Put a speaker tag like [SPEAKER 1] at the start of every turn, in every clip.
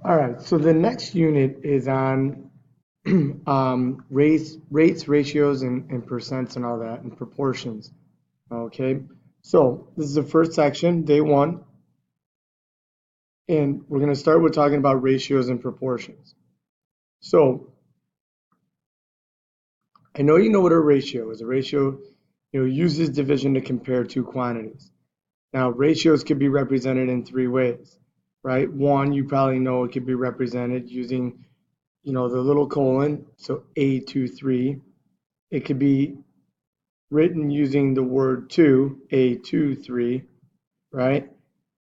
[SPEAKER 1] All right, so the next unit is on rates, ratios, and percents and all that, and proportions. Okay, so this is the first section, day one, and we're going to start with talking about ratios and proportions. So I know you know what a ratio is. A ratio, uses division to compare two quantities. Now, ratios could be represented in three ways, right? One, you probably know it could be represented using the little colon, so A23. It could be written using the word two, A23, right?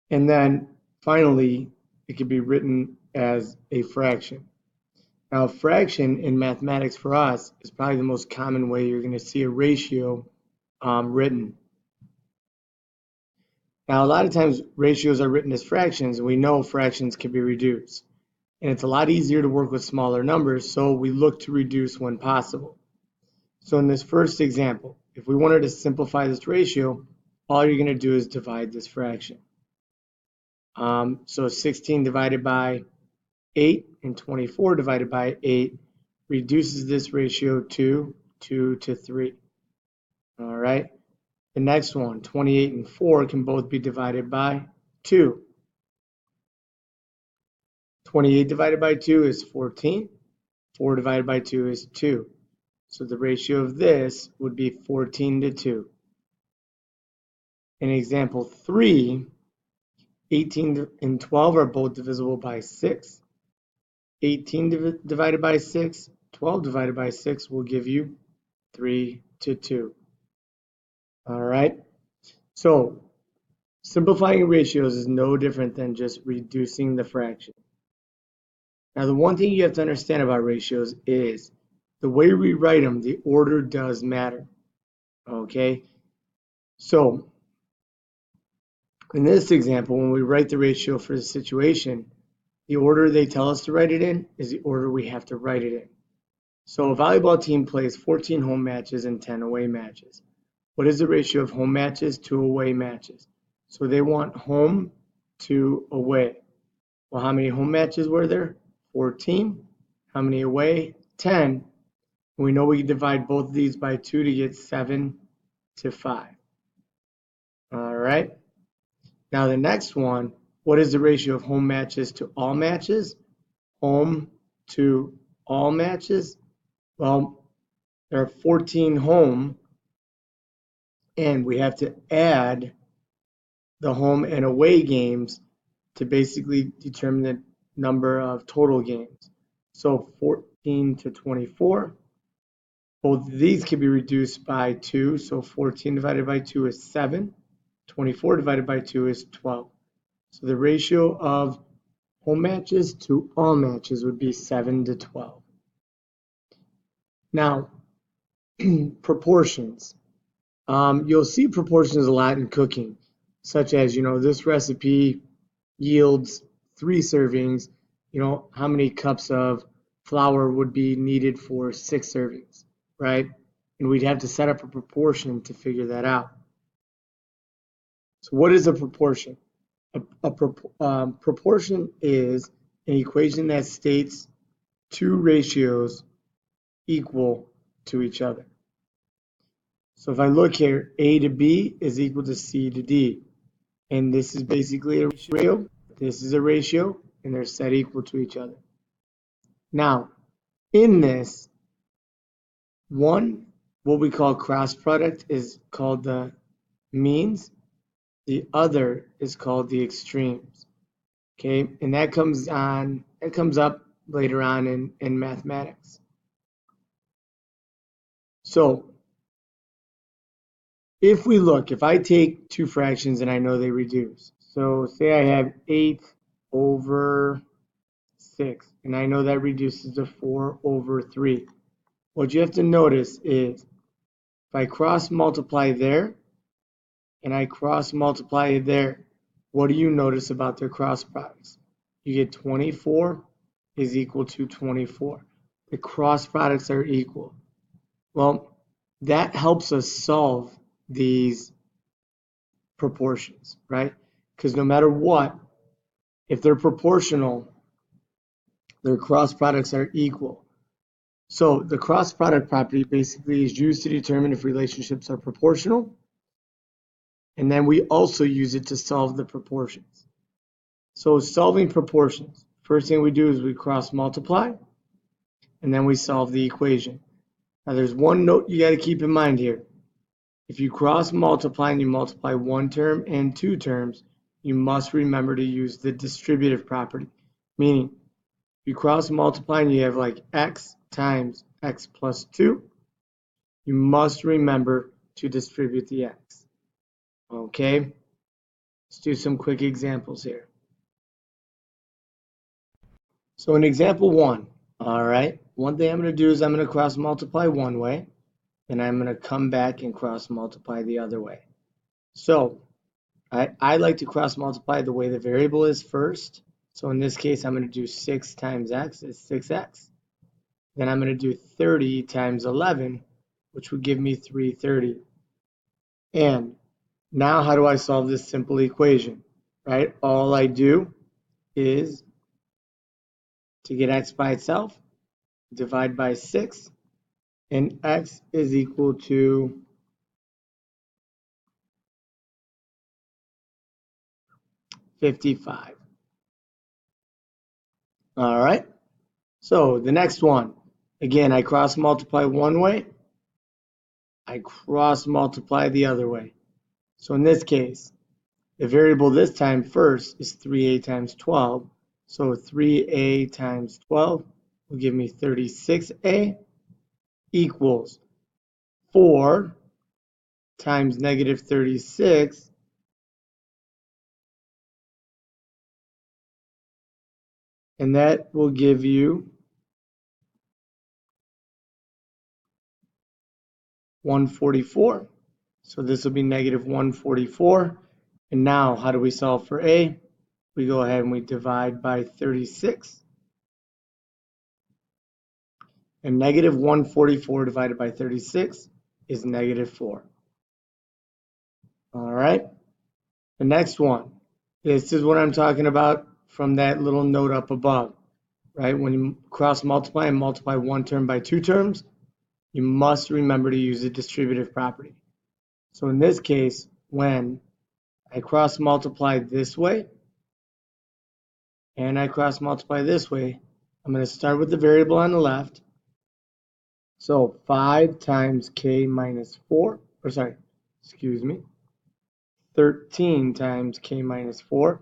[SPEAKER 1] And then finally, it could be written as a fraction. Now, a fraction in mathematics for us is probably the most common way you're going to see a ratio written. Now, a lot of times ratios are written as fractions, and we know fractions can be reduced. And it's a lot easier to work with smaller numbers, so we look to reduce when possible. So in this first example, if we wanted to simplify this ratio, all you're going to do is divide this fraction. So 16 divided by 8 and 24 divided by 8 reduces this ratio to 2 to 3. All right. The next one, 28 and 4 can both be divided by 2. 28 divided by 2 is 14. 4 divided by 2 is 2. So the ratio of this would be 14 to 2. In example 3, 18 and 12 are both divisible by 6. 18 divided by 6, 12 divided by 6 will give you 3 to 2. All right. So simplifying ratios is no different than just reducing the fraction. Now, the one thing you have to understand about ratios is the way we write them, the order does matter. Okay. So in this example, when we write the ratio for the situation, the order they tell us to write it in is the order we have to write it in. So a volleyball team plays 14 home matches and 10 away matches. What is the ratio of home matches to away matches? So they want home to away. Well, how many home matches were there? 14. How many away? 10. We know we can divide both of these by 2 to get 7 to 5. All right. Now the next one, what is the ratio of home matches to all matches? Home to all matches? Well, there are 14 home, and we have to add the home and away games to basically determine the number of total games. So 14 to 24. Both of these can be reduced by 2. So 14 divided by 2 is 7. 24 divided by 2 is 12. So the ratio of home matches to all matches would be 7 to 12. Now, proportions. You'll see proportions a lot in cooking, such as, this recipe yields 3 servings. How many cups of flour would be needed for 6 servings, right? And we'd have to set up a proportion to figure that out. So what is a proportion? Proportion is an equation that states two ratios equal to each other. So if I look here, A to B is equal to C to D. And this is basically a ratio. This is a ratio, and they're set equal to each other. Now, in this, one, what we call cross product, is called the means. The other is called the extremes. Okay, and that comes up later on in mathematics. So if we look, if I take two fractions and I know they reduce, so say I have 8 over 6, and I know that reduces to 4 over 3. What you have to notice is if I cross multiply there and I cross multiply there, what do you notice about their cross products? You get 24 is equal to 24. The cross products are equal. Well, that helps us solve these proportions, right? Because no matter what, if they're proportional, their cross products are equal. So the cross product property basically is used to determine if relationships are proportional. And then we also use it to solve the proportions. So solving proportions, first thing we do is we cross multiply, and then we solve the equation. Now there's one note you got to keep in mind here. If you cross multiply and you multiply one term and two terms, you must remember to use the distributive property. Meaning, if you cross multiply and you have like x times x plus 2, you must remember to distribute the x. Okay, let's do some quick examples here. So in example 1, all right, one thing I'm going to do is I'm going to cross multiply one way, and I'm going to come back and cross multiply the other way. So I like to cross multiply the way the variable is first. So in this case, I'm going to do 6 times x is 6x. Then I'm going to do 30 times 11, which would give me 330. And now how do I solve this simple equation, right? All I do is, to get x by itself, divide by 6, and x is equal to 55. All right, so the next one, again, I cross multiply one way, I cross multiply the other way. So in this case, the variable this time first is 3a times 12. So 3a times 12 will give me 36a equals 4 times negative 36 and that will give you 144. So this will be negative 144. And now how do we solve for a? We go ahead and we divide by 36. And negative 144 divided by 36 is negative 4. All right. The next one. This is what I'm talking about from that little note up above, right? When you cross multiply and multiply one term by two terms, you must remember to use the distributive property. So in this case, when I cross multiply this way and I cross multiply this way, I'm going to start with the variable on the left. So 5 times k minus 4, or sorry, excuse me, 13 times k minus 4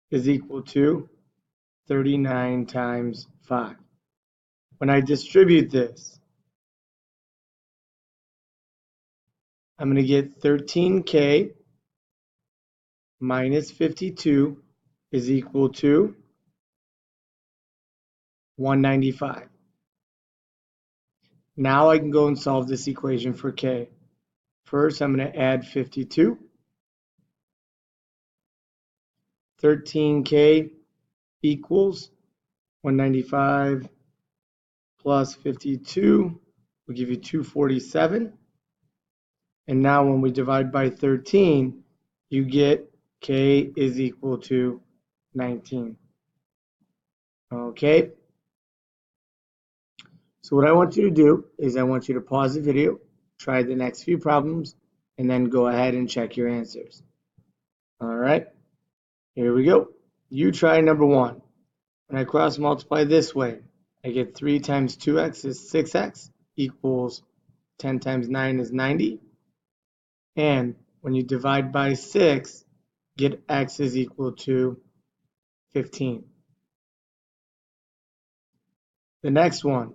[SPEAKER 1] is equal to 39 times 5. When I distribute this, I'm going to get 13k minus 52 is equal to 195. Now I can go and solve this equation for k. First, I'm going to add 52. 13k equals 195 plus 52 will give you 247. And now when we divide by 13, you get k is equal to 19. Okay. So what I want you to do is I want you to pause the video, try the next few problems, and then go ahead and check your answers. All right. Here we go. You try number 1. When I cross multiply this way, I get 3 times 2x is 6x equals 10 times 9 is 90. And when you divide by 6, get x is equal to 15. The next one,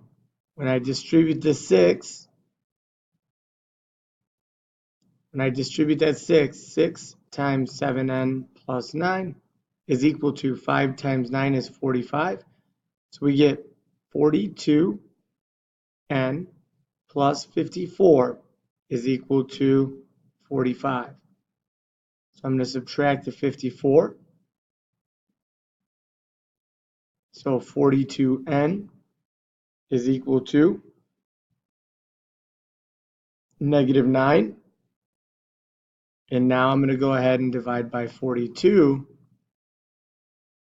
[SPEAKER 1] when I distribute the 6, when I distribute that 6 times 7n plus 9 is equal to 5 times 9 is 45. So we get 42n plus 54 is equal to 45. So I'm going to subtract the 54. So 42n is equal to negative 9. And now I'm going to go ahead and divide by 42.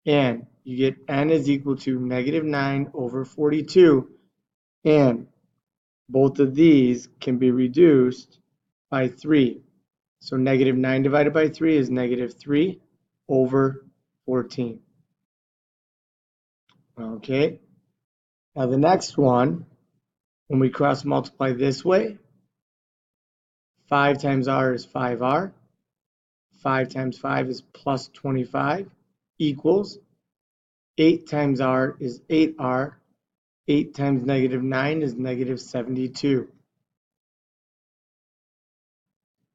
[SPEAKER 1] And you get n is equal to negative 9 over 42, and both of these can be reduced by 3. So negative 9 divided by 3 is negative 3 over 14. Okay, now the next one, when we cross multiply this way, 5 times r is 5r. 5 times 5 is plus 25 equals 8 times r is 8r. 8 times negative 9 is negative 72.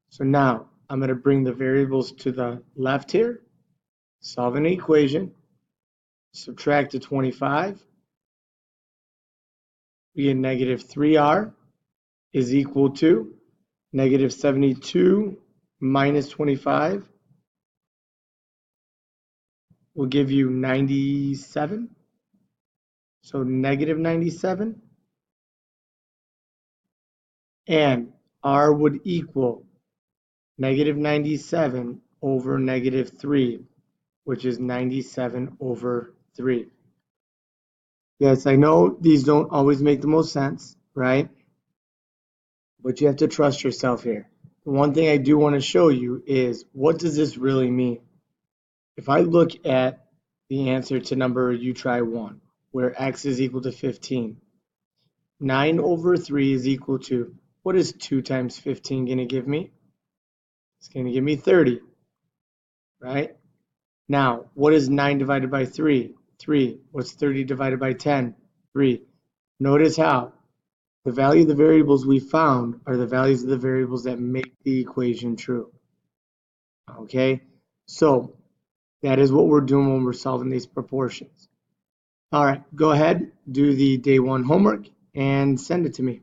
[SPEAKER 1] So now I'm going to bring the variables to the left here, solve an equation, subtract the 25. We get negative 3r is equal to negative 72 minus 25 will give you 97. So negative 97. And r would equal negative 97 over negative 3, which is 97 over 3. Yes, I know these don't always make the most sense, right? But you have to trust yourself here. The one thing I do want to show you is, what does this really mean? If I look at the answer to number you try 1, where x is equal to 15, 9 over 3 is equal to, what is 2 times 15 going to give me? It's going to give me 30, right? Now, what is 9 divided by 3? 3. What's 30 divided by 10? 3. Notice how the value of the variables we found are the values of the variables that make the equation true. Okay, so that is what we're doing when we're solving these proportions. All right, go ahead, do the day 1 homework and send it to me.